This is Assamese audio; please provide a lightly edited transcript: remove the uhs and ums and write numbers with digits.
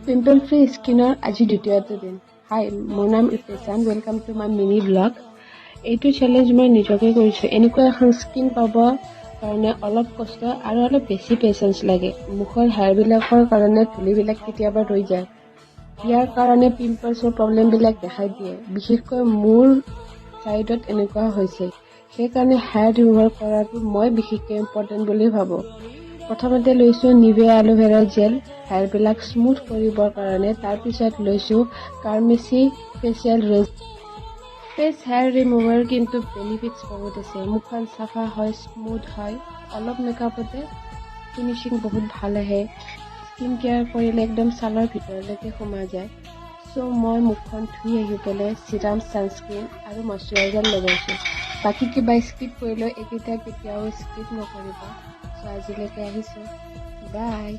পিম্পল ফ্ৰী স্কিনৰ আজি দ্বিতীয়টো দিন। হাই, মোৰ নাম Ifteshan. Welcome to my mini blog. এইটো চেলেঞ্জ মই নিজকে কৰিছোঁ। এনেকুৱা এখন স্কিন পাব কাৰণে অলপ কষ্ট আৰু অলপ বেছি পেচেঞ্চ লাগে। মুখৰ হেয়াৰবিলাকৰ কাৰণে ধূলিবিলাক কেতিয়াবা ৰৈ যায়। ইয়াৰ কাৰণে পিম্পলছৰ প্ৰব্লেমবিলাক দেখাই দিয়ে। বিশেষকৈ মোৰ ছাইডত এনেকুৱা হৈছে। সেইকাৰণে হেয়াৰ ৰিমুভাৰ কৰাটো মই বিশেষকৈ ইম্পৰ্টেণ্ট বুলি ভাবোঁ। প্ৰথমতে লৈছোঁ নিভিয়া এল'ভেৰা জেল হেয়াৰবিলাক স্মুথ কৰিবৰ কাৰণে। তাৰপিছত লৈছোঁ Carmesi facial razor. Face hair remover কিন্তু বেনিফিটছ বহুত আছে। মুখখন চাফা হয়, স্মুথ হয়, অলপ মেকআপতে ফিনিচিং বহুত ভাল আহে। স্কিন কেয়াৰ কৰিলে একদম ছালৰ ভিতৰলৈকে সোমাই যায়। চ' মই মুখখন ধুই আহি পেলাই চিৰাম, ছানস্ক্ৰীন আৰু মইশ্চাৰাইজাৰ লগাইছোঁ। বাকী কিবা স্কিপ কৰিলেও এইকেইটা কেতিয়াও স্কিপ নকৰিবা। চ' আজিলৈকে আহিছোঁ, বাই।